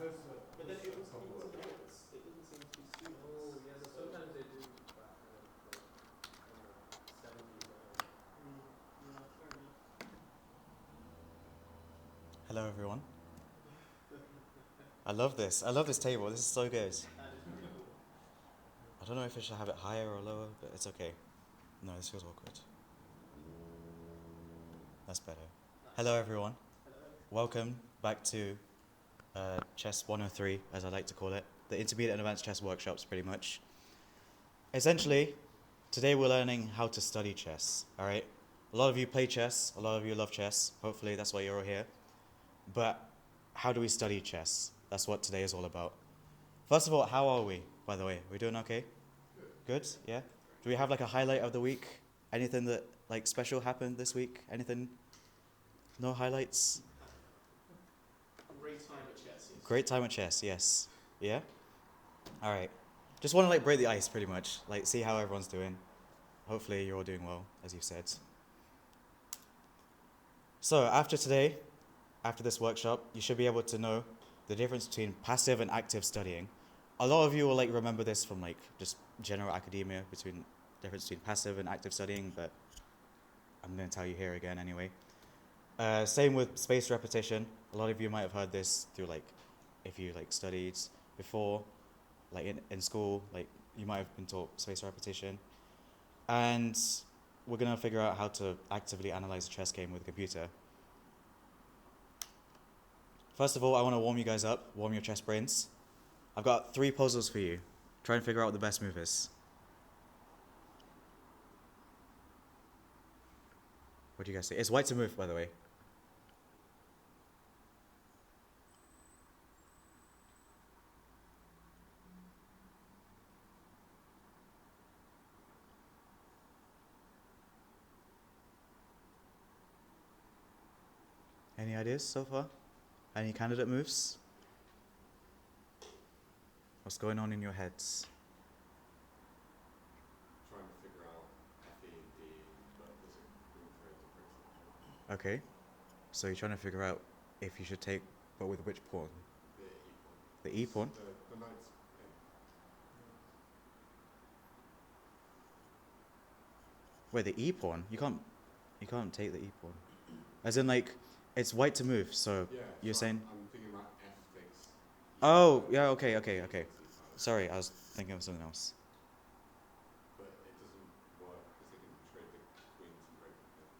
But then it was minutes. It doesn't seem to be students. Oh, yeah, so sometimes they do that kind of like 70 rounds. Yeah, fair enough. Hello, everyone. I love this. I love this table. This is so good. That is pretty cool. I don't know if I should have it higher or lower, but it's okay. No, this feels awkward. That's better. Nice. Hello, everyone. Hello. Welcome back to Chess 103, as I like to call it. The Intermediate and Advanced Chess Workshops, pretty much. Essentially, today we're learning how to study chess, all right? A lot of you play chess. A lot of you love chess. Hopefully, that's why you're all here. But how do we study chess? That's what today is all about. First of all, how are we, by the way? We doing okay? Good, yeah? Do we have like a highlight of the week? Anything that like special happened this week? Anything? No highlights? Great time at chess, yes. Great time at chess, yes. Yeah? Alright. Just want to like break the ice pretty much. Like see how everyone's doing. Hopefully you're all doing well, as you said. So after today, after this workshop, you should be able to know the difference between passive and active studying. A lot of you will like remember this from like just general academia, between difference between passive and active studying, but I'm going to tell you here again anyway. Same with spaced repetition. A lot of you might have heard this through like, if you like studied before, like in school, like you might have been taught spaced repetition. And we're going to figure out how to actively analyze a chess game with a computer. First of all, I want to warm you guys up, warm your chess brains. I've got 3 puzzles for you. Try and figure out what the best move is. What do you guys say? It's white to move, by the way. Any ideas so far? Any candidate moves? What's going on in your heads? Trying to figure out FE and D, but there's a queen trade to fix it. Okay. So you're trying to figure out if you should take, but with which pawn? The The E pawn. E pawn? The knight's in. Wait, the E pawn? You can't take the E pawn. As in like, it's white to move, so Yeah, you're so saying? I'm thinking about F takes. Oh, yeah, okay. Sorry, I was thinking of something else. But it doesn't work because they can trade the queens and break the pin.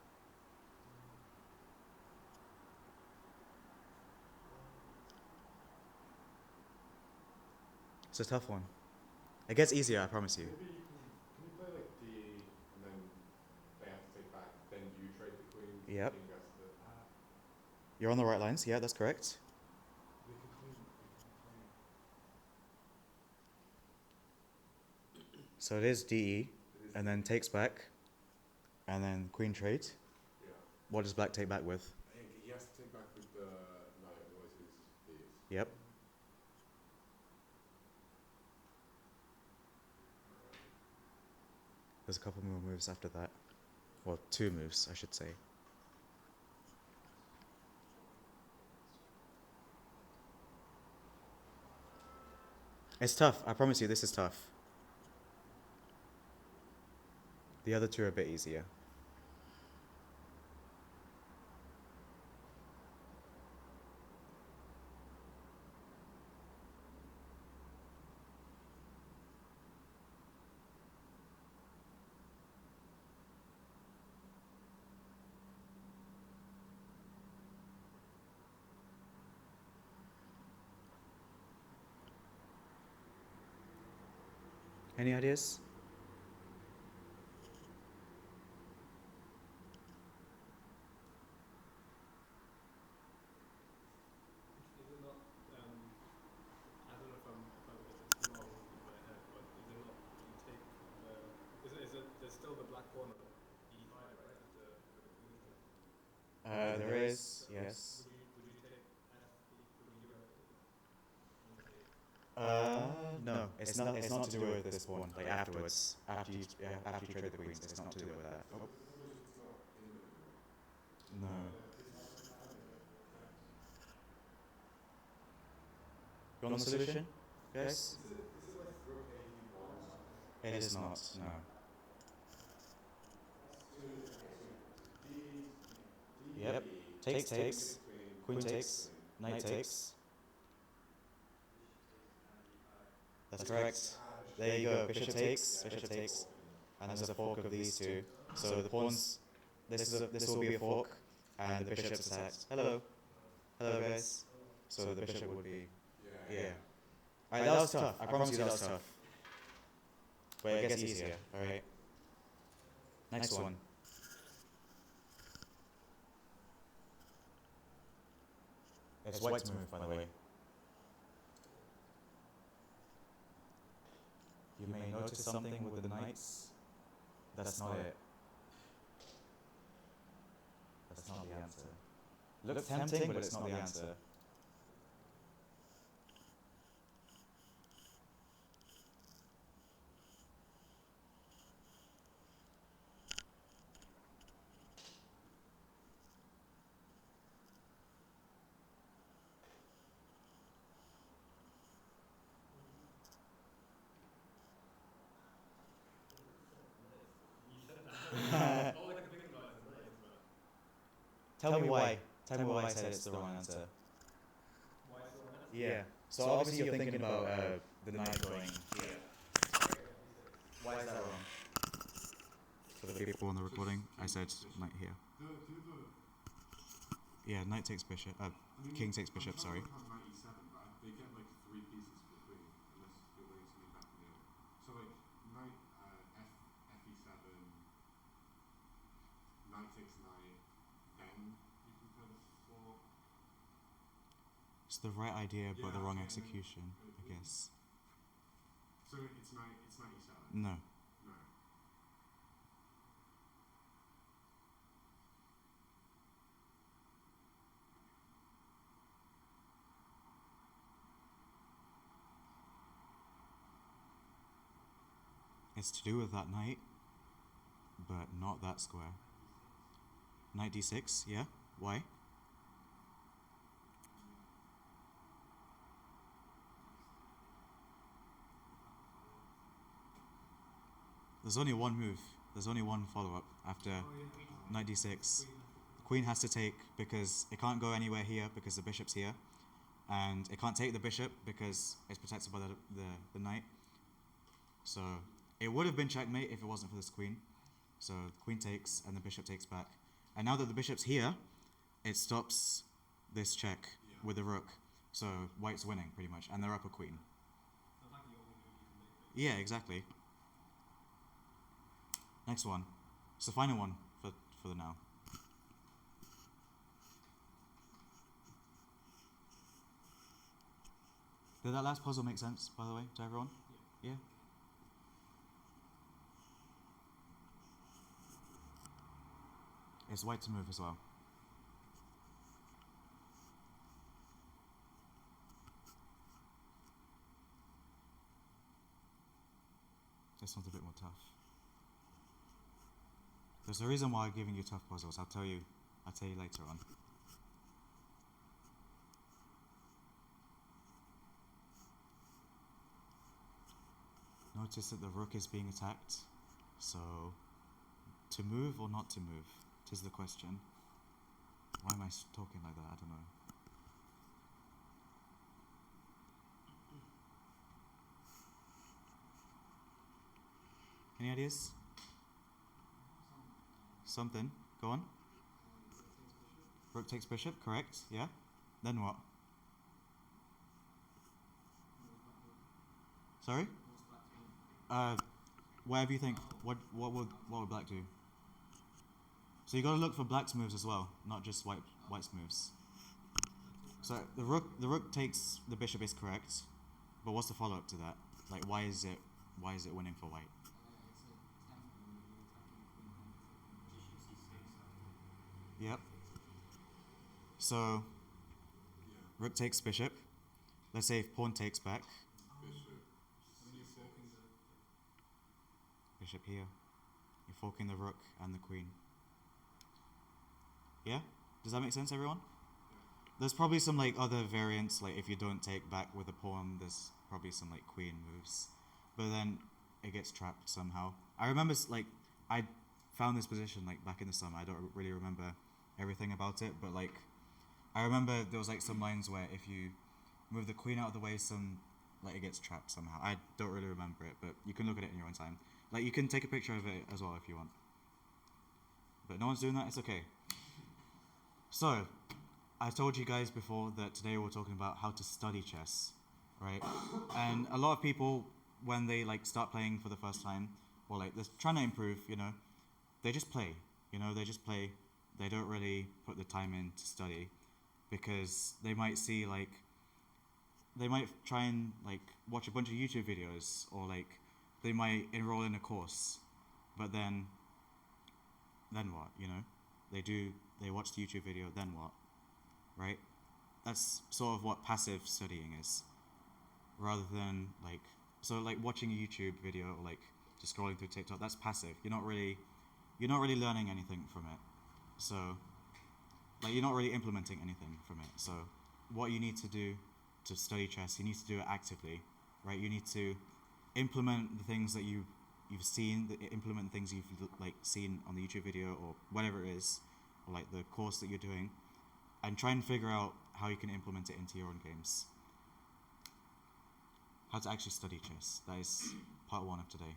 It's a tough one. It gets easier, I promise you. Maybe can you play like D and then they have to take back, then you trade the queen. Yep. King gets the You're on the right lines, yeah, that's correct. So it is DE, and then takes back, and then queen trade. Yeah. What does black take back with? I think he has to take back with the knight, otherwise he loses these. Yep. There's a couple more moves after that. Well, 2 moves, I should say. It's tough, I promise you this is tough. The other 2 are a bit easier. Any ideas? Is it not, I don't know if I'm getting this wrong in my head, but is it not, you take there's still the black pawn on E5, right? There is, yes. Would you take F, would you No, it's not to do with this pawn, like afterwards. After you trade the queens, it's not to do with that. Oh. No. You want the solution? Guys? Is it like rook a1? It is not, no. Yep. Takes. Queen takes. Knight takes. That's correct. There you go. Bishop takes. And there's a fork of these two. So the pawns. This will be a fork, and the bishop's attacked. Hello. Hello, guys. So the bishop would be. Yeah. Alright, that was tough. I promise you that was tough. But it gets easier. Alright. Next one. It's white's move, by the way. You may notice something with the knights. That's not it. That's not the answer. Looks tempting, but it's not the answer. Tell me why. Tell me why I said it's the wrong answer. Yeah. So obviously you're thinking about the knight going here. Why is that wrong? For the people on the recording, I said knight here. Yeah, knight takes bishop. King takes bishop. Sorry. They get like 3 pieces for the queen, unless you're willing to move back in the other. So like knight fe7, knight takes knight, then you can kind of fork. It's the right idea, but the wrong execution, I guess. So it's knight e7. No. No. It's to do with that knight, but not that square. Knight d6, yeah? Why? There's only one move. There's only one follow-up after knight d6. The queen has to take because it can't go anywhere here because the bishop's here. And it can't take the bishop because it's protected by the knight. So it would have been checkmate if it wasn't for this queen. So the queen takes and the bishop takes back. And now that the bishop's here, it stops this check with the rook. So white's winning pretty much, and they're up a queen. Yeah, exactly. Next one. It's the final one for the now. Did that last puzzle make sense, by the way, to everyone? Yeah? It's white to move as well. This one's a bit more tough. There's a reason why I'm giving you tough puzzles. I'll tell you later on. Notice that the rook is being attacked. So, to move or not to move? Tis the question. Why am I talking like that? I don't know. Any ideas? Something. Go on. Rook takes bishop, correct? Yeah. Then what? Sorry? Whatever you think. What would black do? So you got to look for black's moves as well, not just white's moves. So the rook takes the bishop is correct, but what's the follow up to that? Like why is it winning for white? Yep. So rook takes bishop. Let's say if pawn takes back. Bishop here. You're forking the rook and the queen. Yeah? Does that make sense, everyone? There's probably some like other variants, like if you don't take back with a pawn, there's probably some like queen moves, but then it gets trapped somehow. I remember like I found this position like back in the summer. I don't really remember everything about it, but like I remember there was like some lines where if you move the queen out of the way, it gets trapped somehow. I don't really remember it, but you can look at it in your own time. Like you can take a picture of it as well if you want. But no one's doing that, it's okay. So, I told you guys before that today we're talking about how to study chess, right? And a lot of people, when they like start playing for the first time, or like they're trying to improve, they just play. They just play. They don't really put the time in to study, because they might see like, they might try and like watch a bunch of YouTube videos, or like they might enroll in a course, but then what, they watch the YouTube video, then what, right? That's sort of what passive studying is, rather than like, so like watching a YouTube video or like just scrolling through TikTok, that's passive. You're not really learning anything from it. So like you're not really implementing anything from it. So what you need to do to study chess, you need to do it actively, right? You need to implement the things that you've seen, implement things you've like seen on the YouTube video or whatever it is, or like the course that you're doing, and try and figure out how you can implement it into your own games. How to actually study chess. That is part 1 of today.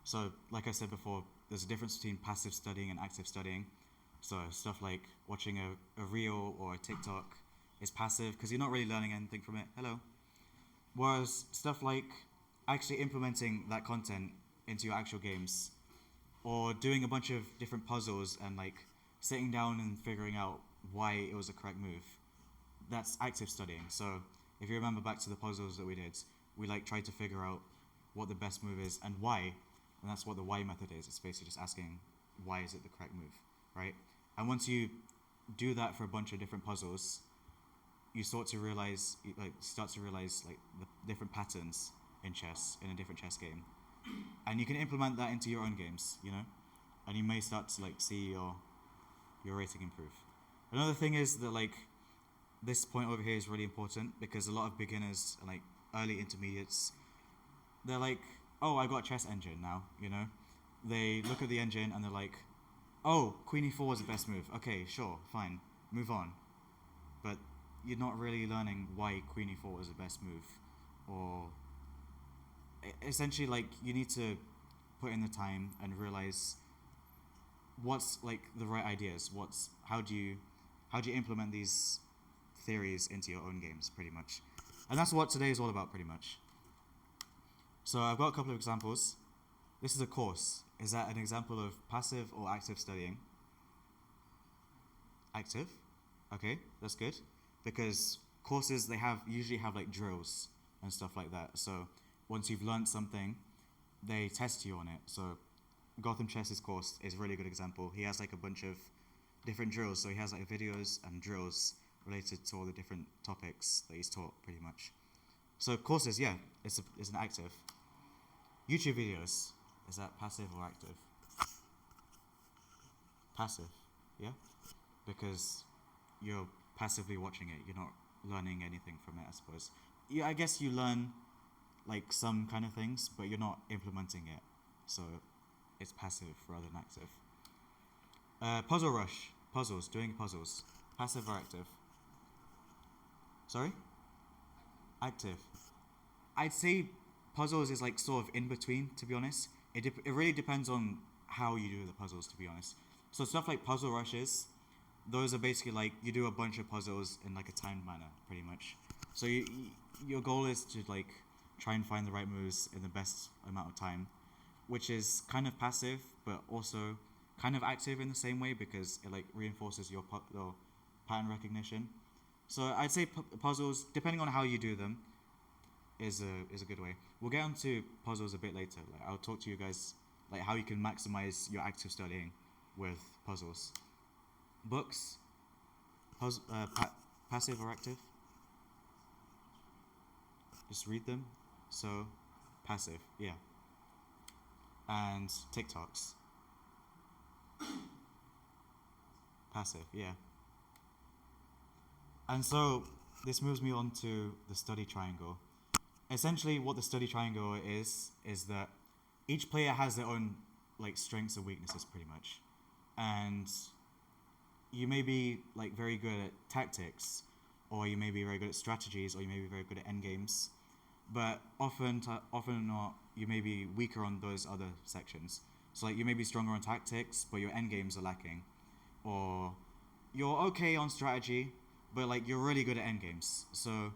So, like I said before, there's a difference between passive studying and active studying. So stuff like watching a reel or a TikTok is passive because you're not really learning anything from it. Hello. Whereas stuff like actually implementing that content into your actual games, or doing a bunch of different puzzles and like sitting down and figuring out why it was a correct move, that's active studying. So if you remember back to the puzzles that we did, we like tried to figure out what the best move is and why, and that's what the why method is. It's basically just asking why is it the correct move, right? And once you do that for a bunch of different puzzles, you start to realize like the different patterns in chess, in a different chess game, and you can implement that into your own games, and you may start to like see your rating improve. Another thing is that like this point over here is really important, because a lot of beginners and like early intermediates, they're like, oh, I got a chess engine now, they look at the engine and they're like, oh, queen e4 is the best move, okay, sure, fine, move on. But you're not really learning why queen e4 is the best move, or essentially like you need to put in the time and realize what's like the right ideas, how do you implement these theories into your own games, pretty much. And that's what today is all about, pretty much. So I've got a couple of examples. This is a course. Is that an example of passive or active studying? Active. Okay, that's good, because courses, they usually have like drills and stuff like that. So once you've learned something, they test you on it. So Gotham Chess's course is a really good example. He has like a bunch of different drills. So he has like videos and drills related to all the different topics that he's taught, pretty much. So courses, yeah, it's an active. YouTube videos, is that passive or active? Passive, yeah? Because you're passively watching it, you're not learning anything from it, I suppose. Yeah, I guess you learn like some kind of things, but you're not implementing it, so it's passive rather than active. Puzzle rush, doing puzzles, passive or active? Sorry? Active. I'd say puzzles is like sort of in between, to be honest. It really depends on how you do the puzzles, to be honest. So stuff like puzzle rushes, those are basically like you do a bunch of puzzles in like a timed manner, pretty much. So your goal is to like try and find the right moves in the best amount of time, which is kind of passive, but also kind of active in the same way, because it like reinforces your pattern recognition. So I'd say puzzles, depending on how you do them, is a good way. We'll get onto puzzles a bit later. Like I'll talk to you guys like how you can maximize your active studying with puzzles. Books, passive or active? Just read them. So passive, yeah. And TikToks, passive, yeah. And so this moves me on to the study triangle. Essentially, what the study triangle is that each player has their own like strengths and weaknesses, pretty much, and you may be like very good at tactics, or you may be very good at strategies, or you may be very good at endgames, but often or not, you may be weaker on those other sections. So like you may be stronger on tactics, but your endgames are lacking, or you're okay on strategy, but like you're really good at endgames. So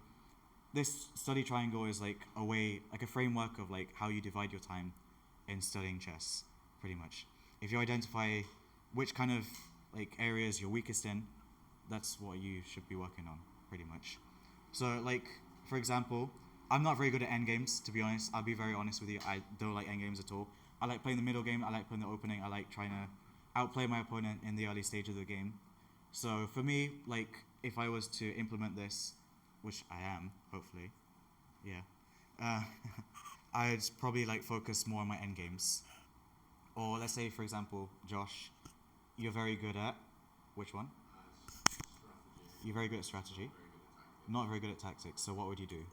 this study triangle is like a way, like a framework of like how you divide your time in studying chess, pretty much. If you identify which kind of like areas you're weakest in, that's what you should be working on, pretty much. So like, for example, I'm not very good at endgames, to be honest. I'll be very honest with you. I don't like endgames at all. I like playing the middle game. I like playing the opening. I like trying to outplay my opponent in the early stage of the game. So for me, like, if I was to implement this, which I am, hopefully, yeah, I'd probably like focus more on my endgames. Or let's say, for example, Josh, you're very good at which one? Strategy. You're very good at strategy. Very good at tactics. Not very good at tactics. So what would you do?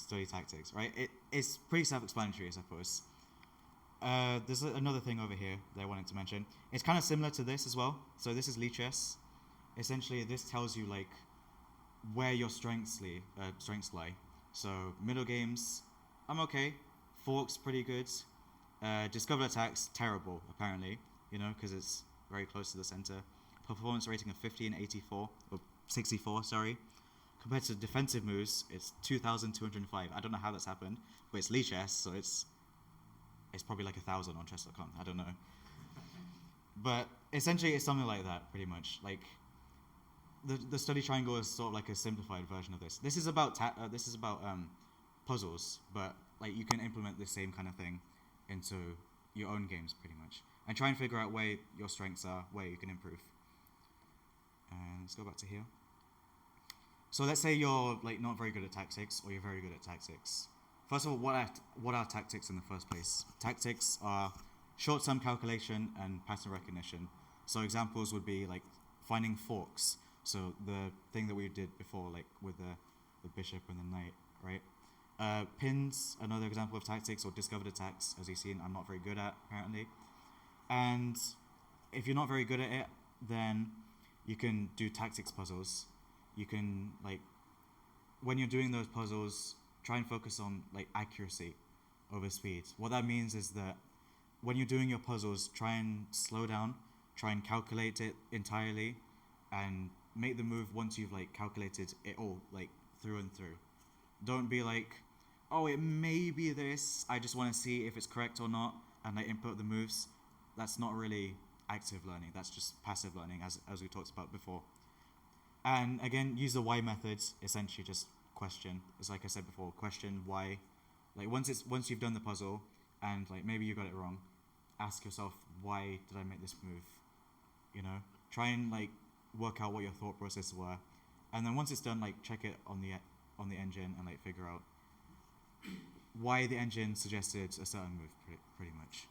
Study tactics, right? It's pretty self-explanatory, I suppose. There's another thing over here that I wanted to mention. It's kind of similar to this as well. So this is Lee Chess. Essentially, this tells you like where your strengths lie. So middle games, I'm okay. Forks, pretty good. Discovered attacks, terrible, apparently. You know, because it's very close to the center. Performance rating of 50 and 84, or 64, sorry. Compared to defensive moves, it's 2,205. I don't know how that's happened, but it's Lee Chess, so it's probably like 1,000 on chess.com. I don't know. But essentially, it's something like that, pretty much. Like the study triangle is sort of like a simplified version of this. This is about puzzles, but like you can implement the same kind of thing into your own games, pretty much, and try and figure out where your strengths are, where you can improve. And let's go back to here. So let's say you're like not very good at tactics, or you're very good at tactics. First of all, what are tactics in the first place? Tactics are short-term calculation and pattern recognition. So examples would be like finding forks. So the thing that we did before, like with the bishop and the knight, right? Pins, another example of tactics, or discovered attacks, as you've seen, I'm not very good at, apparently. And if you're not very good at it, then you can do tactics puzzles. You can, like, when you're doing those puzzles, try and focus on, like, accuracy over speed. What that means is that when you're doing your puzzles, try and slow down, try and calculate it entirely, and make the move once you've, like, calculated it all, like, through and through. Don't be like, oh, it may be this, I just want to see if it's correct or not, and like input the moves. That's not really active learning, that's just passive learning, as we talked about before. And again, use the why method, essentially just question. It's like I said before, question why. Like once you've done the puzzle, and like maybe you got it wrong, ask yourself, why did I make this move? You know, try and like work out what your thought processes were, and then once it's done, like check it on the engine and like figure out why the engine suggested a certain move, pretty much.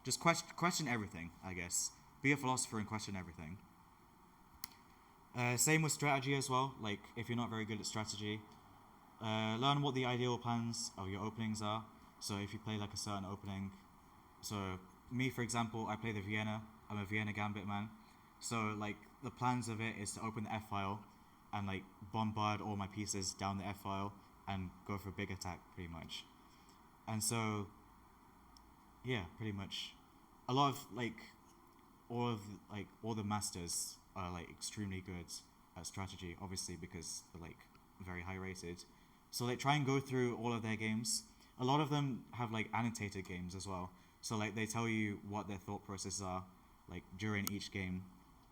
Just question everything, I guess. Be a philosopher and question everything. Same with strategy as well. Like if you're not very good at strategy, learn what the ideal plans of your openings are. So if you play like a certain opening, so me for example, I play the Vienna. I'm a Vienna Gambit man. So like the plans of it is to open the F file and like bombard all my pieces down the F file and go for a big attack, pretty much. And so, yeah, pretty much. A lot of like all the masters are like extremely good at strategy, obviously because they're like very high rated. So like try and go through all of their games. A lot of them have like annotated games as well. So like they tell you what their thought processes are like during each game.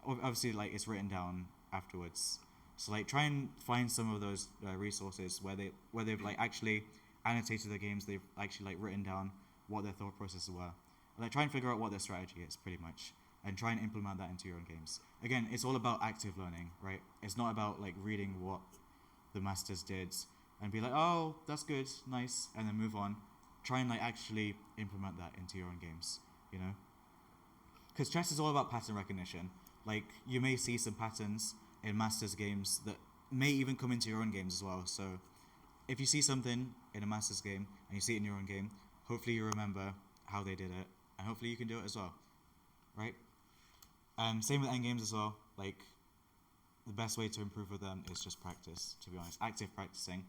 Obviously like it's written down afterwards. So like try and find some of those resources where they've like actually annotated the games. They've actually like written down what their thought processes were. And, like try and figure out what their strategy is, pretty much, and try and implement that into your own games. Again, it's all about active learning, right? It's not about like reading what the masters did and be like, oh, that's good, nice, and then move on. Try and like actually implement that into your own games, you know? Because chess is all about pattern recognition. Like you may see some patterns in Masters games that may even come into your own games as well. So if you see something in a Masters game and you see it in your own game, hopefully you remember how they did it, and hopefully you can do it as well, right? Same with endgames as well. Like, the best way to improve with them is just practice, to be honest. Active practicing.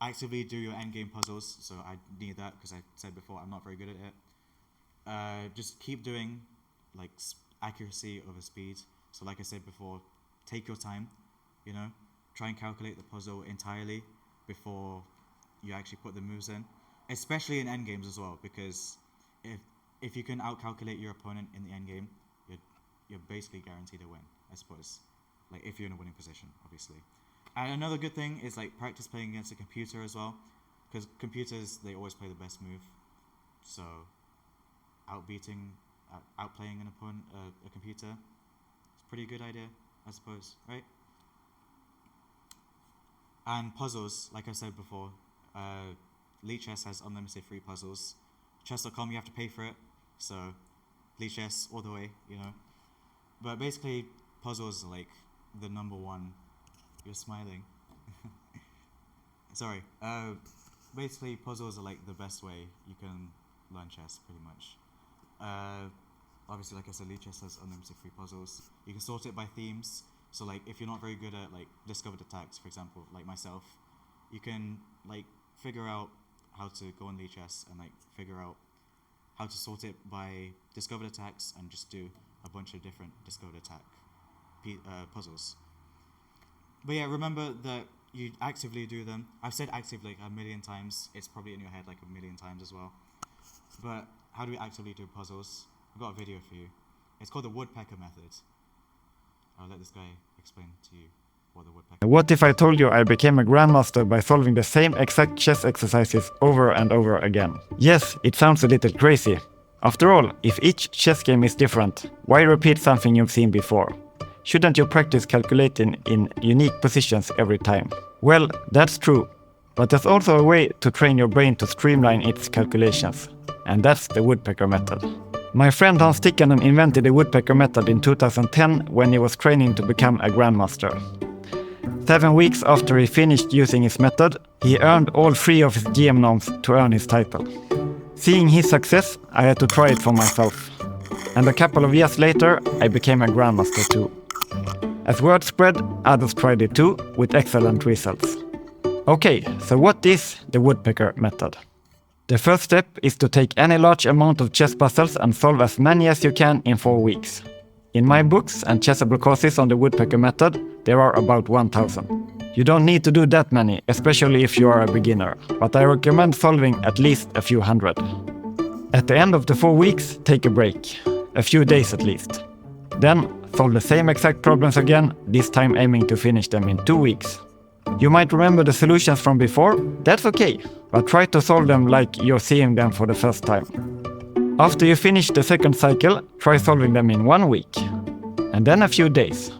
Actively do your endgame puzzles, so I need that because I said before I'm not very good at it. Just keep doing like accuracy over speed. So like I said before, take your time, you know, try and calculate the puzzle entirely before you actually put the moves in, especially in endgames as well, because if you can outcalculate your opponent in the endgame, you're basically guaranteed a win, I suppose. Like, if you're in a winning position, obviously. And another good thing is like practice playing against a computer as well, because computers, they always play the best move. So outplaying an opponent, a computer, it's a pretty good idea, I suppose, right? And puzzles, like I said before, Leicester Chess has unlimited free puzzles. Chess.com, you have to pay for it, so Leicester Chess all the way, you know. But basically, puzzles are like the number one. You're smiling. Sorry. Basically, puzzles are like the best way you can learn chess, pretty much. Obviously, like I said, Leicester Chess has unlimited free puzzles. You can sort it by themes. So, like, if you're not very good at like discovered attacks, for example, like myself, you can like figure out how to go on Leicester Chess and like figure out how to sort it by discovered attacks and just do a bunch of different discovered attack puzzles. But yeah, remember that you actively do them. I've said active like a million times. It's probably in your head like a million times as well. But how do we actively do puzzles? I've got a video for you. It's called the woodpecker method. I'll let this guy explain to you what the woodpecker. What if I told you I became a grandmaster by solving the same exact chess exercises over and over again? Yes, it sounds a little crazy. After all, if each chess game is different, why repeat something you've seen before? Shouldn't you practice calculating in unique positions every time? Well, that's true. But there's also a way to train your brain to streamline its calculations. And that's the woodpecker method. My friend Hans Tikkanen invented the woodpecker method in 2010 when he was training to become a grandmaster. 7 weeks after he finished using his method, he earned all 3 of his GM noms to earn his title. Seeing his success, I had to try it for myself. And a couple of years later, I became a grandmaster too. As word spread, others tried it too, with excellent results. Okay, so what is the woodpecker method? The first step is to take any large amount of chess puzzles and solve as many as you can in 4 weeks. In my books and chessable courses on the woodpecker method, there are about 1,000. You don't need to do that many, especially if you are a beginner, but I recommend solving at least a few hundred. At the end of the 4 weeks, take a break, a few days at least. Then, solve the same exact problems again, this time aiming to finish them in 2 weeks. You might remember the solutions from before, that's okay, but try to solve them like you're seeing them for the first time. After you finish the second cycle, try solving them in 1 week, and then a few days,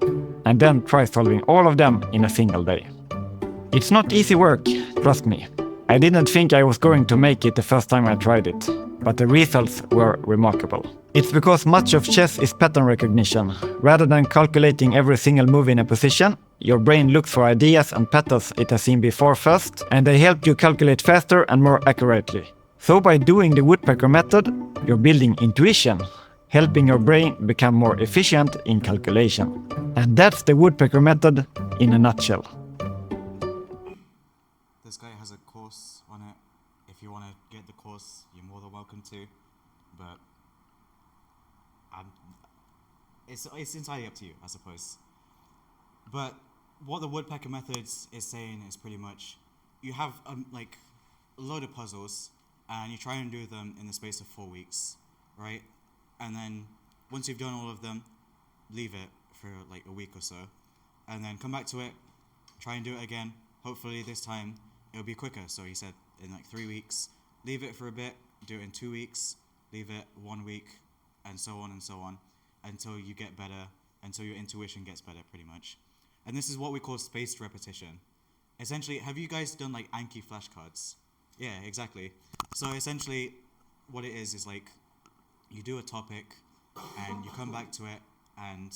and then try solving all of them in a single day. It's not easy work, trust me. I didn't think I was going to make it the first time I tried it, but the results were remarkable. It's because much of chess is pattern recognition. Rather than calculating every single move in a position, your brain looks for ideas and patterns it has seen before first, and they help you calculate faster and more accurately. So by doing the woodpecker method, you're building intuition, helping your brain become more efficient in calculation. And that's the woodpecker method in a nutshell. This guy has a course on it. If you want to get the course, you're more than welcome to. But it's entirely up to you, I suppose. But what the woodpecker methods is saying is pretty much you have like a load of puzzles and you try and do them in the space of 4 weeks, right? And then once you've done all of them, leave it for like a week or so, and then come back to it, try and do it again. Hopefully this time it'll be quicker. So he said in like 3 weeks, leave it for a bit, do it in 2 weeks, leave it 1 week, and so on, until you get better, until your intuition gets better, pretty much. And this is what we call spaced repetition. Essentially, have you guys done like Anki flashcards? Yeah, exactly. So essentially, what it is like, you do a topic, and you come back to it, and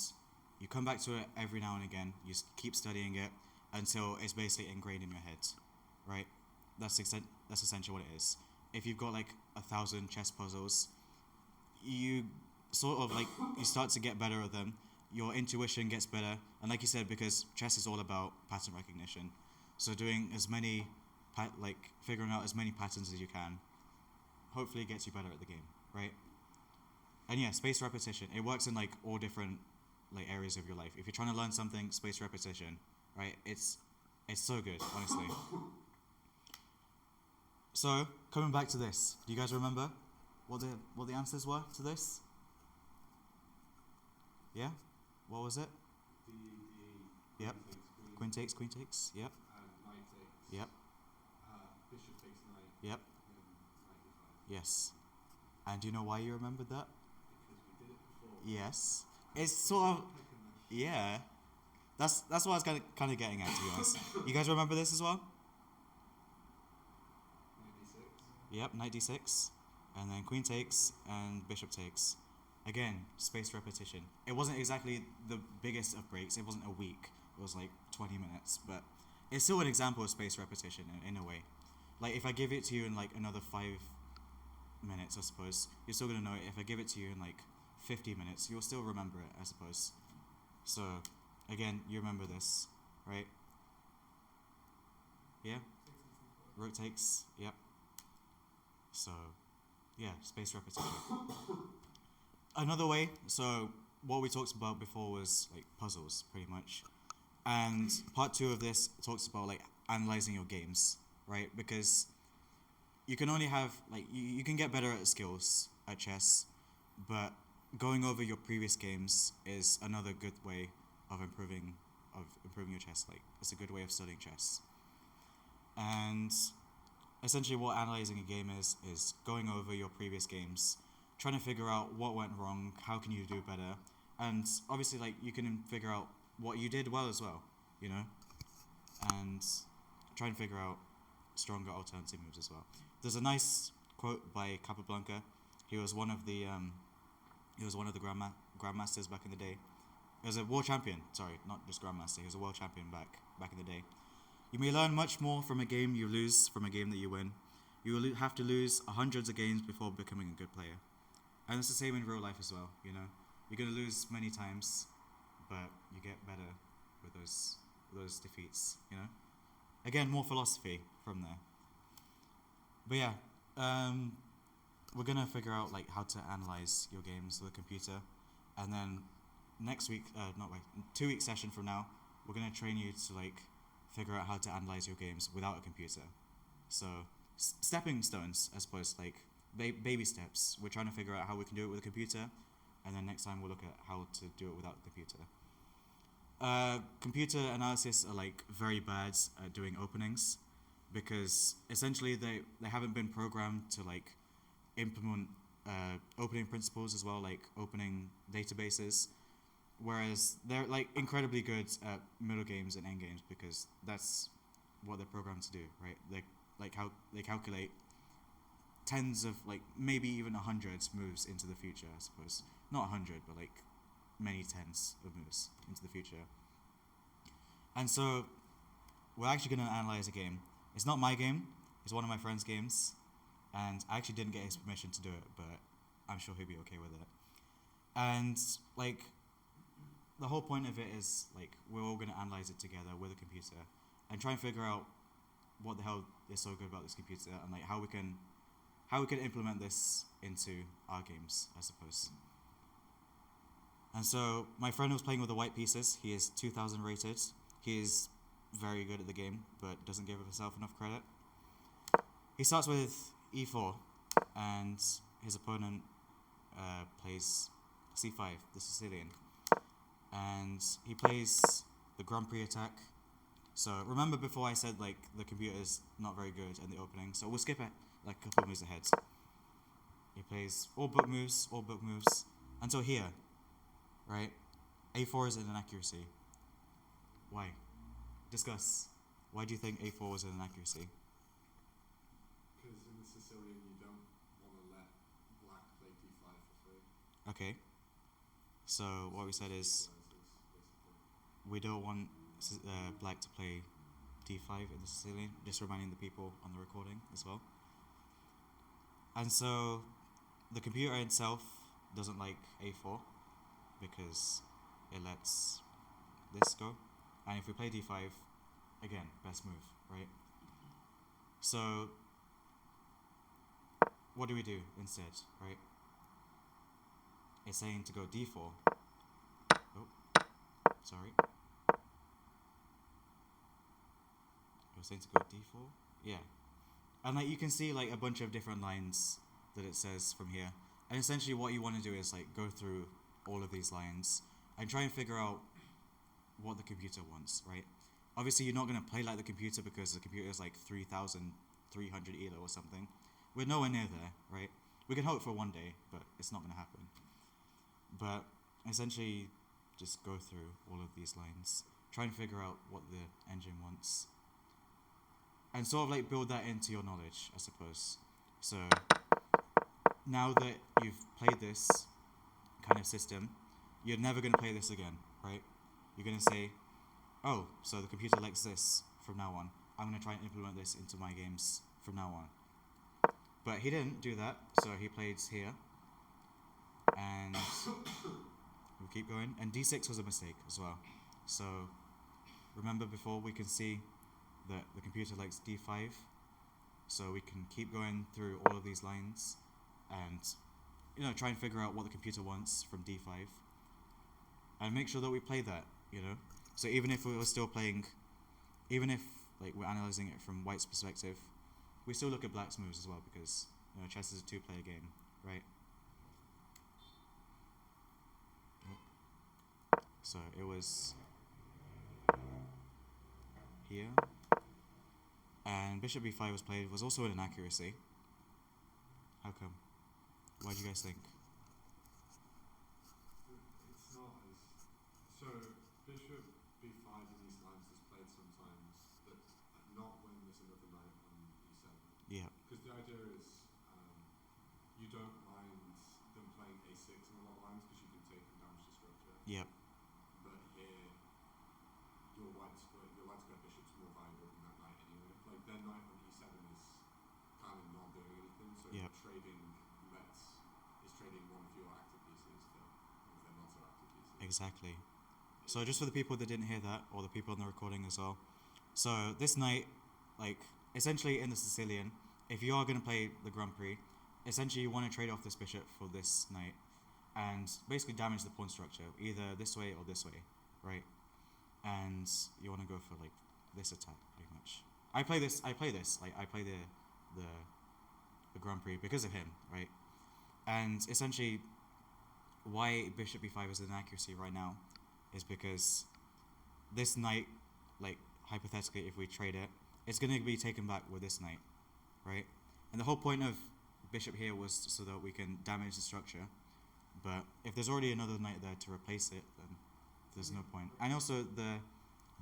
You come back to it every now and again. You keep studying it until it's basically ingrained in your head, right? That's essentially what it is. If you've got like 1,000 chess puzzles, you sort of like you start to get better at them. Your intuition gets better, and like you said, because chess is all about pattern recognition, so doing as many figuring out as many patterns as you can, hopefully gets you better at the game, right? And yeah, spaced repetition. It works in like all different like areas of your life. If you're trying to learn something, spaced repetition, right? It's so good, honestly. So coming back to this, do you guys remember what the answers were to this? Yeah, what was it? Yep. Queen takes. Yep. Knight takes. Yep. Bishop takes knight. Yep. And knight e5. Yes. And do you know why you remembered that? Because we did it before. Yes. It's sort of, yeah. That's what I was kind of getting at, to be honest. You guys remember this as well? Knight d6. Yep, knight d6, and then queen takes and bishop takes. Again, spaced repetition. It wasn't exactly the biggest of breaks. It wasn't a week. It was like 20 minutes, but it's still an example of spaced repetition in a way. Like if I give it to you in like another 5 minutes, I suppose you're still gonna know it. If I give it to you in like 50 minutes, you'll still remember it, I suppose. So, again, you remember this, right? Yeah? Rook takes, yep. So, yeah, spaced repetition. Another way, so what we talked about before was like puzzles, pretty much. And part 2 of this talks about like analyzing your games, right? Because you can only have, like, you can get better at skills at chess, but going over your previous games is another good way of improving your chess. Like, it's a good way of studying chess. And essentially what analyzing a game is going over your previous games, trying to figure out what went wrong, how can you do better, and obviously like you can figure out what you did well as well, you know, and try and figure out stronger alternative moves as well. There's a nice quote by Capablanca. He was one of the grandmasters back in the day. He was a world champion. Sorry, not just grandmaster. He was a world champion back in the day. You may learn much more from a game you lose from a game that you win. You will have to lose hundreds of games before becoming a good player. And it's the same in real life as well, you know. You're going to lose many times, but you get better with those defeats, you know. Again, more philosophy from there. But yeah, we're going to figure out like how to analyze your games with a computer. And then next week, 2 week session from now, we're going to train you to like figure out how to analyze your games without a computer. So stepping stones, I suppose, like baby steps. We're trying to figure out how we can do it with a computer, and then next time we'll look at how to do it without the computer. Computer analysis are like very bad at doing openings, because essentially they haven't been programmed to like implement opening principles as well, like opening databases, whereas they're like incredibly good at middle games and end games, because that's what they're programmed to do, right? They calculate tens of, like, maybe even 100 moves into the future, I suppose. Not 100, but like many tens of moves into the future. And so we're actually going to analyze a game. It's not my game, it's one of my friend's games, and I actually didn't get his permission to do it, but I'm sure he'll be okay with it. And like the whole point of it is like we're all going to analyze it together with a computer and try and figure out what the hell is so good about this computer, and like how we can implement this into our games, I suppose. And so my friend was playing with the white pieces. He is 2000 rated. He is very good at the game, but doesn't give himself enough credit. He starts with e4, and his opponent plays c5, the Sicilian. And he plays the Grand Prix attack. So remember before I said like the computer is not very good in the opening, so we'll skip it like a couple of moves ahead. He plays all book moves, until here, right? a4 is an inaccuracy. Why? Discuss. Why do you think a4 was an inaccuracy? Because in the Sicilian you don't want to let black play d5 for free. Okay. So what we said is, If we don't want black to play d5 in the Sicilian, just reminding the people on the recording as well. And so the computer itself doesn't like a4 because it lets this go. And if we play d5, again, best move, right? So what do we do instead, right? It's saying to go d4. Oh, sorry. It was saying to go d4? Yeah. And like you can see like a bunch of different lines that it says from here. And essentially what you want to do is like go through all of these lines and try and figure out what the computer wants, right? Obviously you're not going to play like the computer because the computer is like 3,300 ELO or something. We're nowhere near there, right? We can hope for one day, but it's not going to happen. But essentially just go through all of these lines, try and figure out what the engine wants, and sort of like build that into your knowledge, I suppose. So now that you've played this kind of system, you're never going to play this again, right? You're going to say, oh, so the computer likes this from now on. I'm going to try and implement this into my games from now on. But he didn't do that, so he played here. And we'll keep going. And d6 was a mistake as well. So remember before, we can see that the computer likes d5. So we can keep going through all of these lines and, you know, try and figure out what the computer wants from d5. And make sure that we play that, you know. So even if we were still playing, even if like we're analyzing it from white's perspective, we still look at black's moves as well, because, you know, chess is a two-player game, right? So it was here, and bishop b5 was played, was also an inaccuracy. How come? What do you guys think? It's not as so. Bishop b5 in these lines is played sometimes, but not when there's another knight on e7. Yeah. Because the idea is you don't mind them playing a6 in a lot of lines because you can take and damage the structure. Yep. But here, your white square bishop's more valuable than that knight anyway. Like their knight on e7 is kind of not doing anything, so Yep. trading is trading one of your active pieces for one of their not so active pieces. Exactly. So just for the people that didn't hear that, or the people on the recording as well. So this knight, like, essentially in the Sicilian, if you are going to play the Grand Prix, essentially you want to trade off this bishop for this knight and basically damage the pawn structure, either this way or this way, right? And you want to go for like this attack pretty much. I play the Grand Prix because of him, right? And essentially why bishop b5 is an inaccuracy right now is because this knight, like hypothetically if we trade it, it's going to be taken back with this knight, right? And the whole point of bishop here was so that we can damage the structure, but if there's already another knight there to replace it, then there's no point. And also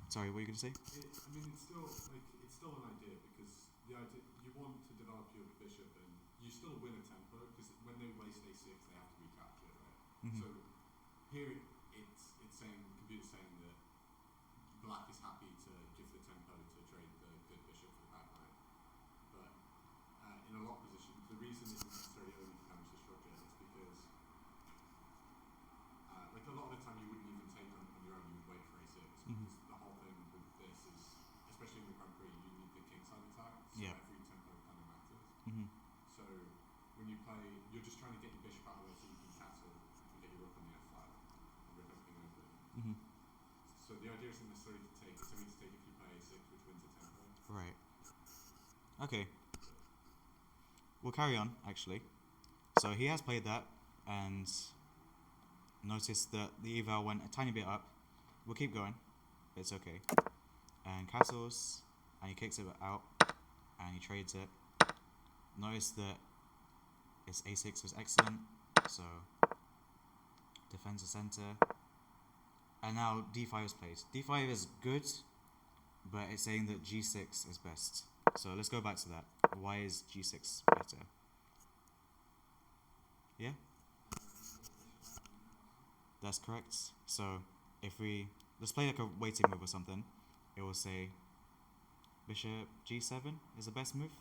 sorry, what were you going to say? I mean, it's still an idea, because the idea you want to develop your bishop and you still win a tempo, because when they waste a6 they have to recapture it, right? Mm-hmm. So here it's saying, the computer's saying that black is happy to give the tempo to trade the good bishop for the bad knight. But in a lock position, the reason isn't necessarily only to damage the structure, it's because like a lot of the time you wouldn't even take on your own, you would wait for a6, Mhm. because the whole thing with this is, especially in the Grand Prix, you need the kingside attack, so Yeah. every tempo kind of matters. Mm-hmm. So when you play, you're just trying to get your bishop out of the way so you can castle and get your rook on the f5 and rip everything open. Mm-hmm. So the idea isn't necessarily to take, it's only to take if you play a6, which wins a tempo. Right. Okay. We'll carry on, actually. So he has played that, and notice that the eval went a tiny bit up. We'll keep going. It's okay. And castles, and he kicks it out, and he trades it. Notice that his a6 was excellent, so defends the center. And now d5 is played. d5 is good, but it's saying that g6 is best. So let's go back to that. Why is g6 better? Yeah? That's correct. So if we let's play like a waiting move or something. It will say bishop g7 is the best move.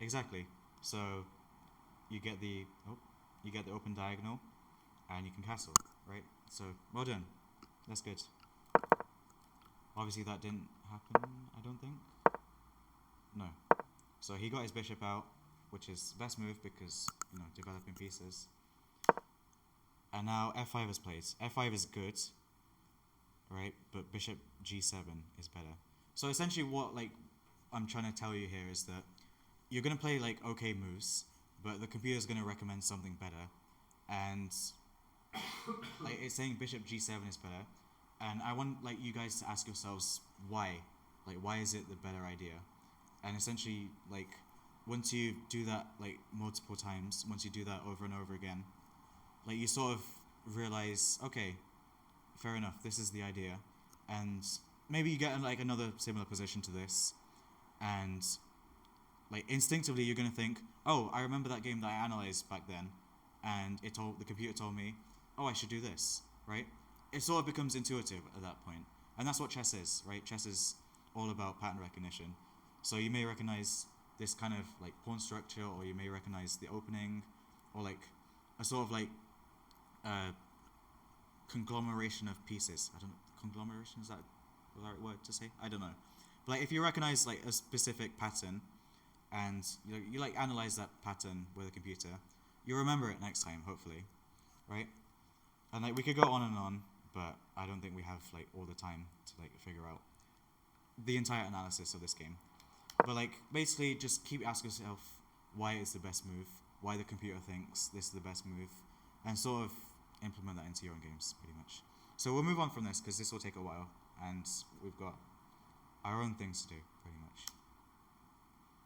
Exactly. So you get the open diagonal, and you can castle, right? So well done. That's good. Obviously that didn't happen, I don't think. No. So he got his bishop out, which is best move because, you know, developing pieces. And now f5 is played. f5 is good, right? But bishop g7 is better. So essentially what like I'm trying to tell you here is that you're going to play like okay moves, but the computer's going to recommend something better. And like it's saying bishop g7 is better. And I want like you guys to ask yourselves why. Like why is it the better idea? And essentially like once you do that like multiple times, once you do that over and over again, like you sort of realize, okay, fair enough, this is the idea. And maybe you get like another similar position to this, and like instinctively you're gonna think, oh, I remember that game that I analyzed back then, and the computer told me, oh, I should do this, right? It sort of becomes intuitive at that point. And that's what chess is, right? Chess is all about pattern recognition. So you may recognize this kind of like pawn structure, or you may recognize the opening, or like a sort of like conglomeration of pieces. I don't know, conglomeration, is that the right word to say? I don't know. But like if you recognize like a specific pattern, and you like analyze that pattern with a computer, you'll remember it next time, hopefully, right? And like we could go on, but I don't think we have like all the time to like figure out the entire analysis of this game. But like basically just keep asking yourself why it's the best move, why the computer thinks this is the best move, and sort of implement that into your own games pretty much. So we'll move on from this because this will take a while, and we've got our own things to do pretty much.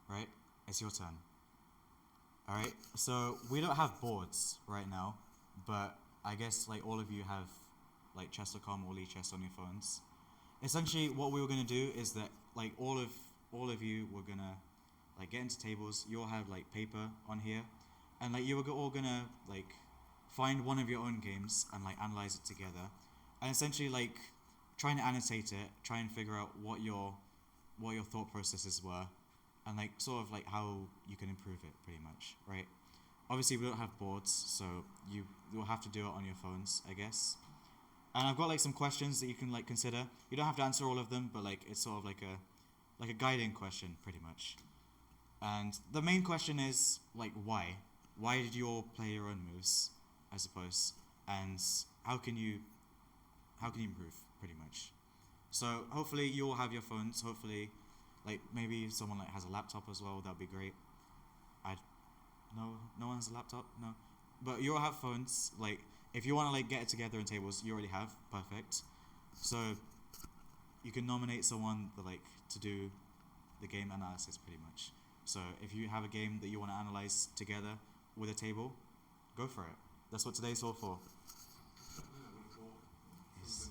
Right? It's your turn. Alright, so we don't have boards right now, but I guess like all of you have like chess.com or Chess on your phones. Essentially what we were going to do is that like all of you were going to like get into tables. You all have like paper on here, and like you were all going to like find one of your own games and like analyze it together, and essentially like try and annotate it, try and figure out what your thought processes were, and like sort of like how you can improve it pretty much, right? Obviously we don't have boards, so you will have to do it on your phones, I guess. And I've got like some questions that you can like consider. You don't have to answer all of them, but like it's sort of like a guiding question pretty much. And the main question is like why? Why did you all play your own moves, I suppose? And how can you improve pretty much? So hopefully you all have your phones. Hopefully, like maybe if someone like has a laptop as well, that'd be great. No one has a laptop, no. But you all have phones. Like if you want to like get it together in tables, you already have. Perfect. So you can nominate someone that, like to do the game analysis pretty much. So if you have a game that you want to analyze together with a table, go for it. That's what today's all for. Yes.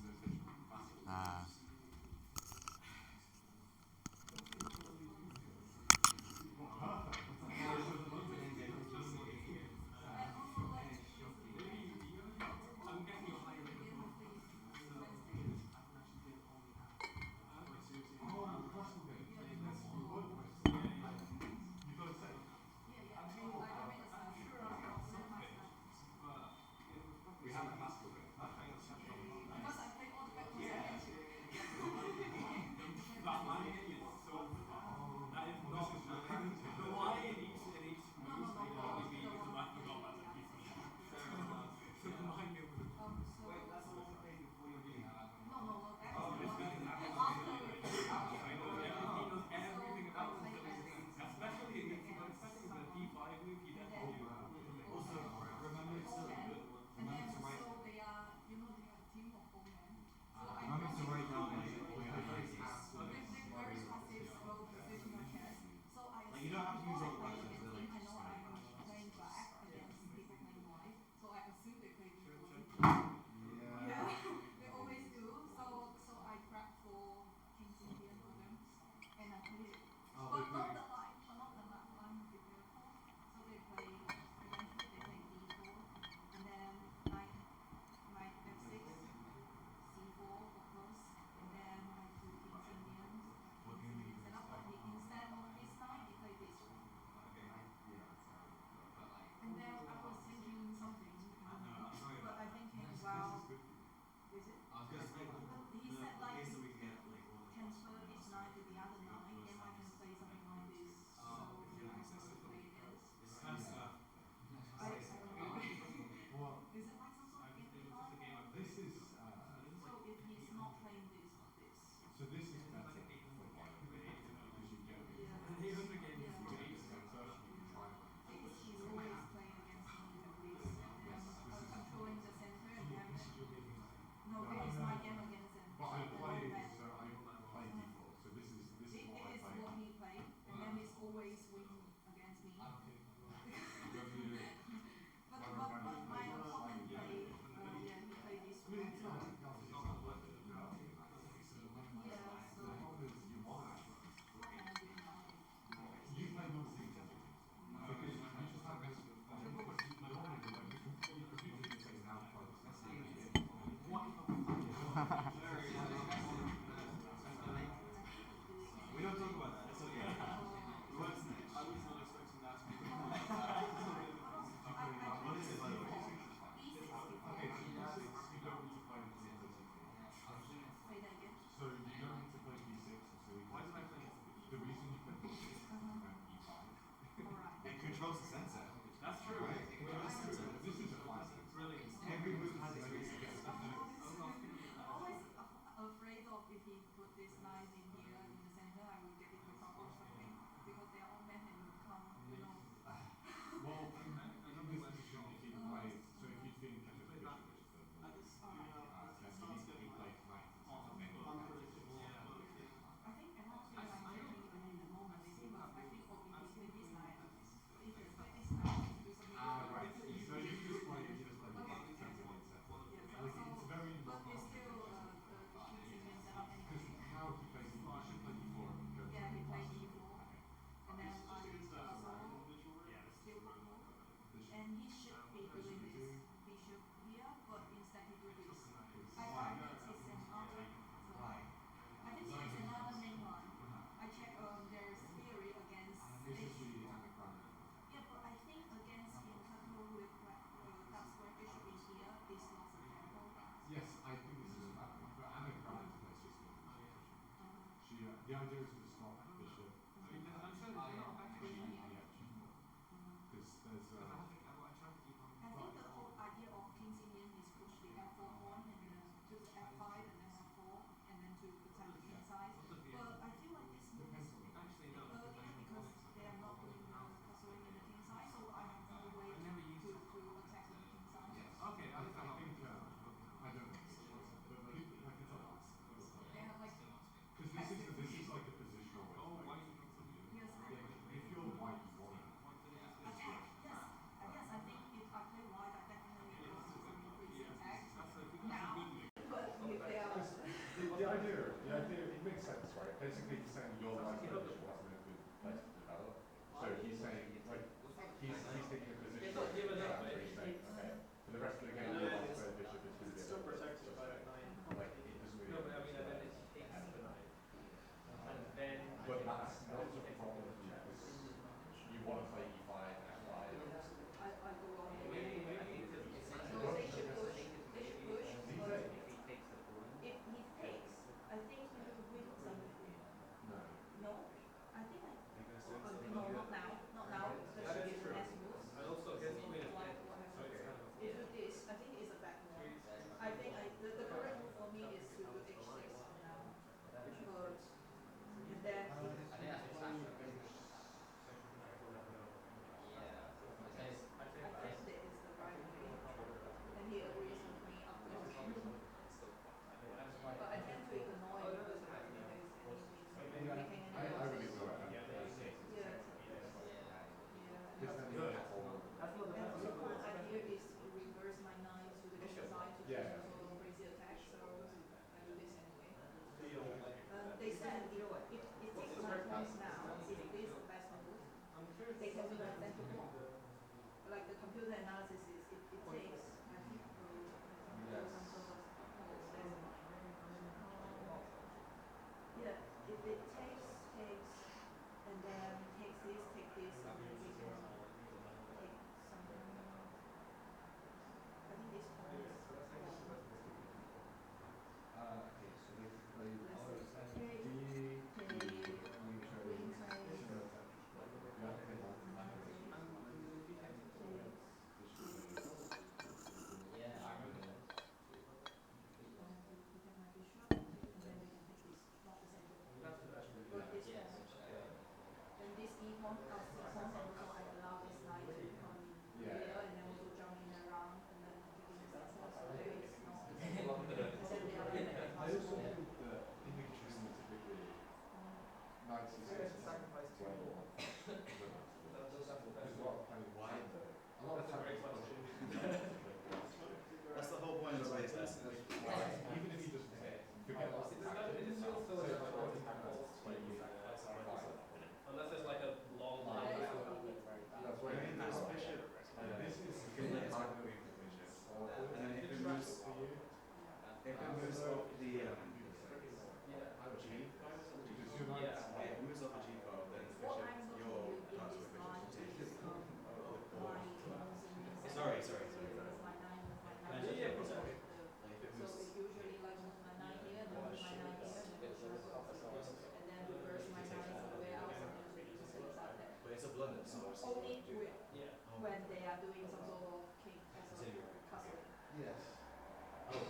The idea is to stop bishop. I'm sure they're not actually. Because there's I think the whole idea of King's Indian is push the f4 pawn and then to the f5 and then f4 and then to protect the king size. But I feel like this move is Actually, no. earlier because they are not doing castling in the king size, so I have no way to attack the king size. Okay, I think I don't know. But people, I can tell us. They are like Because this is like a positional way. Oh, why? yes, If you're white, you want it. I think I think if I play white, I definitely go to some crazy attack. Now, but if they are The idea, it makes sense, right? Basically, he's saying your life position wasn't a good place to develop. So he's saying, like, he's taking a position where he's saying, okay, for the rest of the game, your life square bishop is going to be Still protected by that knight. like, it doesn't really No, but I mean, and then it takes the knight. And then But that's a problem for you, because you want to play e5, f5. I go on the way. maybe it's So they should push. They should push. But if he takes, I think he will win something. No. No, I think no, not now, especially if the next move. And also, here's the way to Like play. what So it's happened. kind of If it is, I think it's a back move. I think the correct move for me is to do h6 now. But and then I think that is the right way. And he agrees with me after the cue. But I tend to ignore it because I don't think there is anything I would ignore it. Yeah. Because then you get all. And also my idea is to reverse my knight to the bishop side to do Yeah. some sort of crazy attack, so I do this anyway. They said if it takes my points now, if it is the best move, they can win the center block. Like the computer analysis is, it takes, I think, some sort of, yeah, if it takes, and then takes this, and then we can take some, I think this one is Okay, so they play take, queen side, then this e-pawn plus c-pawn, and also I allow this knight to come here, and then also jumping around, and then taking the center, so there is no, and then they are like that I also think that in the tradition typically, knight c6 sacrifice two more. There's a lot of playing Why? a lot of That's a great time. question. That's the whole point of space lesson. Even if he doesn't say it, forget about the tactic. It feels so Say much it's more like tackles when you That's unless there's like a long line. why I mean, this bishop, this is can let hard move the bishop. And then if it moves off the, G, because you're not. if it moves off the G file, then the What bishop, I'm your looking in transfer this bishop line should take is it. my Sorry. It's my nine with my nine. Yeah, yeah, So exactly. it's usually like move my nine here, then move my nine here, and then and then reverse my nine somewhere else, and then do the same like that. But it's a blunder, so Only Yeah. when they are doing some sort of king castling. Yes. Oh,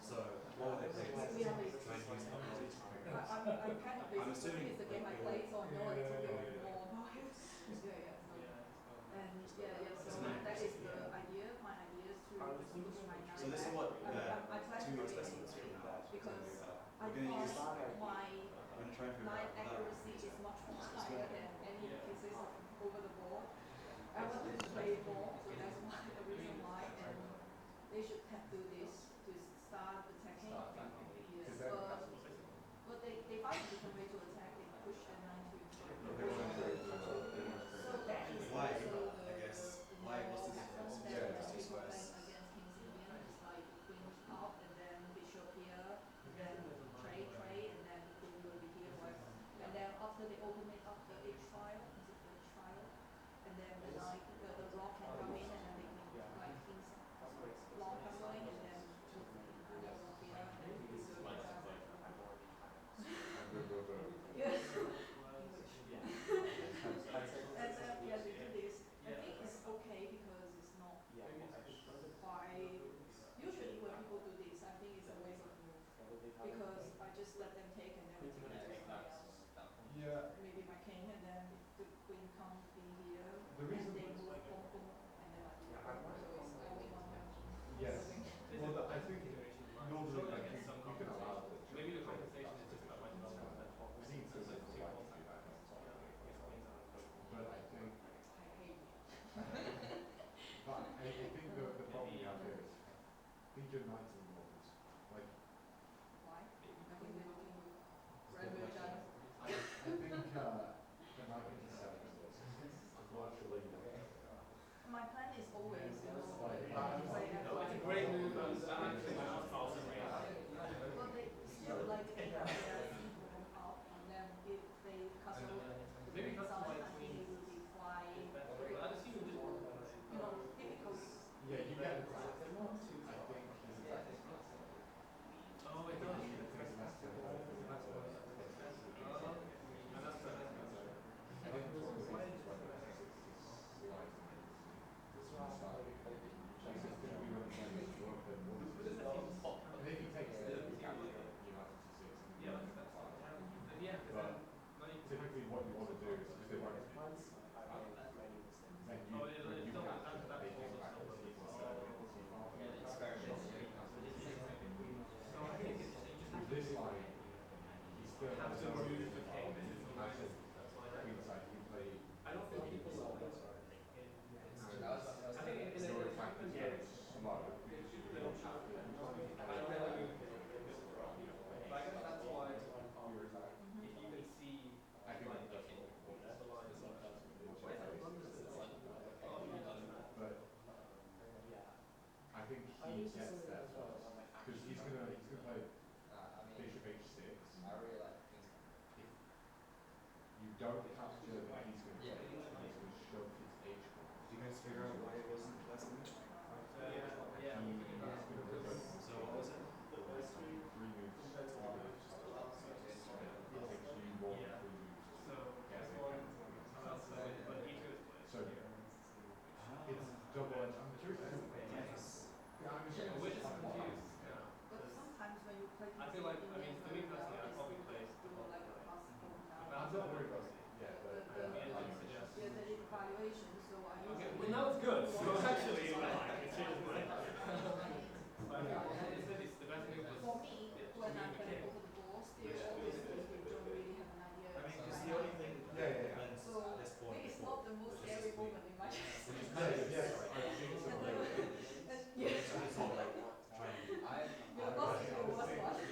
so what would they say? We have this. Try and use technology to figure out. I'm kind of I'm assuming it's the game I play, so I know a little bit more about it. And so that is the idea. My idea is to use my nine. So this is what I plan two to do weeks it lessons anyway, from that. because I We're gonna use. thought my We're gonna try and figure line out that. accuracy is much more higher than any pieces over the board. I want to play more, so that's why the reason why, and they should do this to start attacking. But they find a different way to attack. They push the knight to so that is Why? also I guess. Why? What's the difference? that Yeah, people just playing squares. against King's Indian is like queen out and then bishop here, then trade, and then queen will be here, and then after they open it up the H file, is it the H file? And then the knight, the block can come in, and then they can like king's block castling, and then good knights in models. Like, Why? I think they're looking red with giant. I think the knight into 7 is virtually. My plan is always, you know, Like, play No, it's a great move, and I'm actually Well, they still like they have their C-pawn up, and then if they castle maybe inside, custom I think it will be flying. I'd assume you just You know, difficult. yeah, you get the crack. I think he's attacking. Oh, it does. Typically what you want to do is, because they won't be, then you have to take it back to with this line, he's still Have to move the king. massive queen side. You play I don't think people saw that. I think in your a attack is very slow because you don't have to. I don't know. But I guess that's why if you can see I think like that's what the line is like but I think he gets there first because he's gonna play bishop h6. If you don't capture that he's gonna play, he's gonna shove his h pawn. Did you guys figure out why it wasn't last minute? yeah. So what was it? 3 moves. It takes you more than 3 moves. So this one, but E2 is played. So it's double edged. I'm curious. Yeah, I'm Yeah, we're just confused. Yeah. But sometimes when you play I feel like, I mean, for me personally, I'd probably play you know, like a pass home down. I'm not worried about it. Yeah, but Yeah, the evaluation, so I Okay, usually. well now it's good. So actually, like, it's changed my life. But it's the best move For me, when I play over the ball, still always you don't really have an idea. I mean, because right the only thing that Yeah. prevents So this point maybe it's not the most scary moment in my chess. yes, I've seen some really good. Yeah. So it's not like trying to You're not the worst one. Yeah,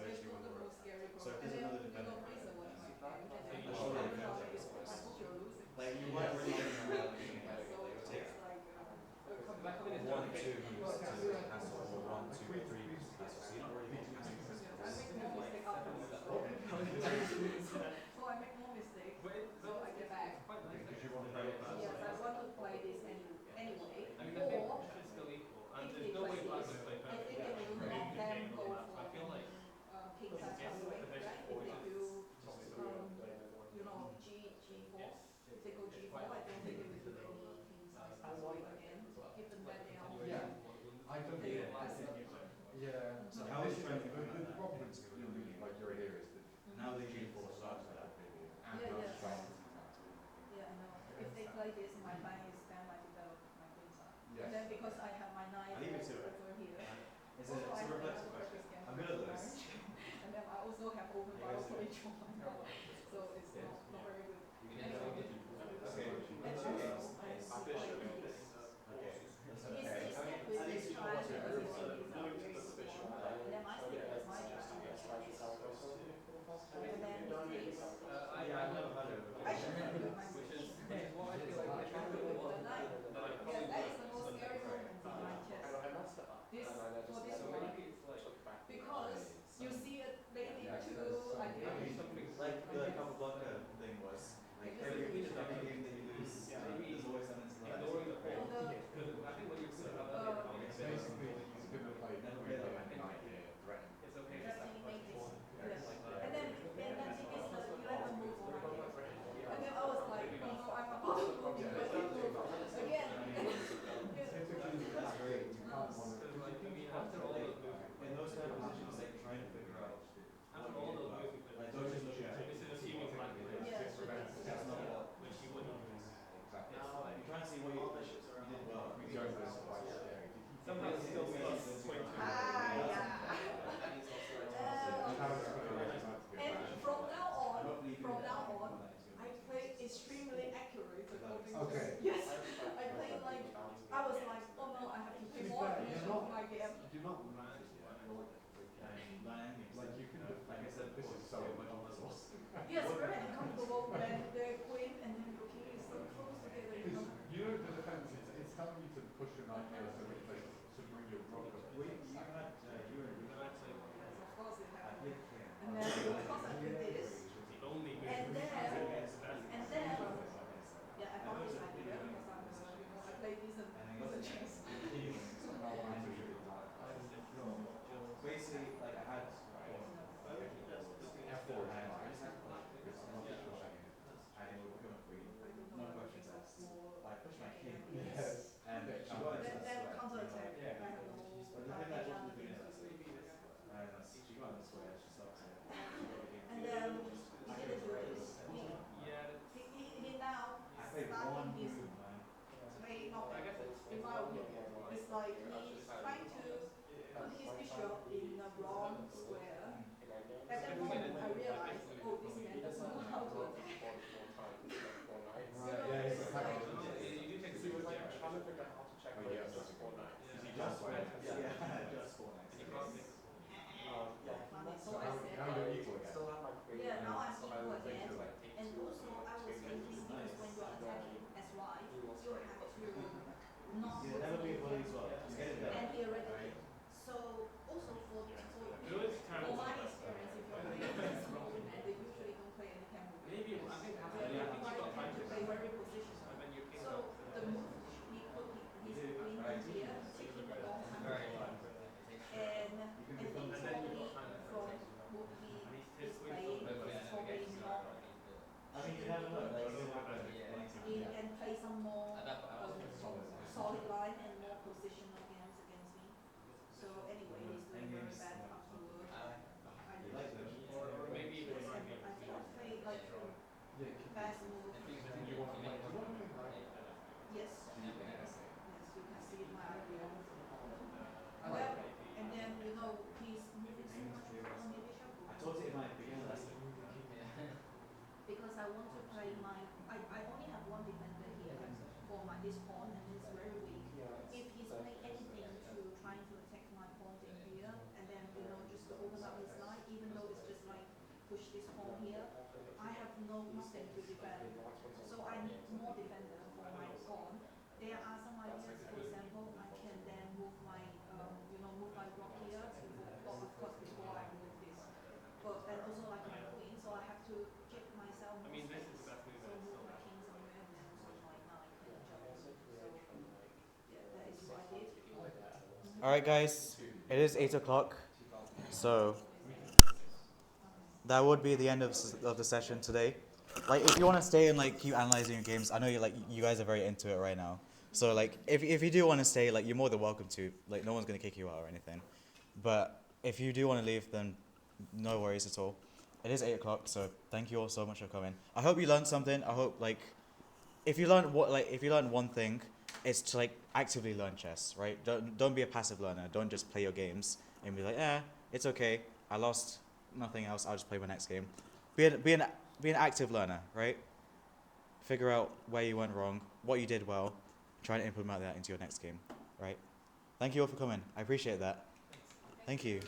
it's not the most scary So if moment. And there's then another you defender, know reason what my game. And then you I should hope have you're losing. like you weren't really getting around being So take it's like one, two moves to castle or 1, 2, 3 moves to castle. So you're not really getting castle. I make more mistake afterwards. So I make more mistake. So I get back. quite nice. Because you want to play Yes, I want to play this anyway. I mean, I think Or it's still equal. And if there's they no way play black this, would play I better. think they will not then go for I feel like king side castling, right? If they do, you know, G4, if they go G4, I don't think they will do any king side castling again, given that they are. Yeah. I don't They think pass it. yeah. So how are you trying to the problem is like your idea is that Now they G4 starts with that. and Yeah, those yeah. strategies Yeah, I know. If they play this, my plan is then I develop my king side. Yes. And then because I have my knight I leave it to it. over here. It's Also, a I have reflexive another question. scan I'm for good at the this. marriage. And then I also have open file for each one. So it's not very good. Anyway, Okay. and also I bishop. Okay. He's stick with his try because he's and then my stick with my try. And then this. I've never had it. I should have done my Which is switch. what I feel like The knight. that I Yeah, probably that is the most scary moment in my chess. This for this so one. maybe it's like Because you see it lately too, I think. Like the Capablanca thing was, like every game that you lose, there's always something to learn. ignoring the Or whole. the, Because I think when you put it out basically he's going to play knight here threaten. it's okay. just eliminate this. Yes. And then the thing is the 11 move on my game. And then I was like, oh no, I'm about to go to the move again. Typically that's great. You can't want to. Because like, I mean, after all those moves, In those kind of positions, like trying to figure out best move. Yes. Yes, you can see my idea. Well, and then he's moving so much with on the bishop. I taught it in my beginner lesson. Because I want to play I only have one defender here for this pawn, and it's very weak. If he's playing anything to trying to attack my pawn in here, and then just to open up his line, even though it's just like push this pawn here, I have nothing to defend. So I need more defender for my pawn. There are some ideas. For example, I can then move my move my rook here to of course before I move this. But and also like my queen, so I have to give myself more space. So move my king somewhere, and then also my knight and jump in. So yeah, that is what I did. All right, guys, it is 8 o'clock, so that would be the end of the session today. Like, if you want to stay and like keep analyzing your games, I know you guys are very into it right now. So like, if you do want to stay, like, you're more than welcome to. Like, no one's gonna kick you out or anything. But if you do want to leave, then no worries at all. It is 8 o'clock, so thank you all so much for coming. I hope you learned something. I hope if you learned one thing, it's to like actively learn chess, right? Don't be a passive learner. Don't just play your games and be like, it's okay. I lost, nothing else. I'll just play my next game. Be an active learner, right? Figure out where you went wrong, what you did well, try to implement that into your next game, right? Thank you all for coming. I appreciate that. Thank you.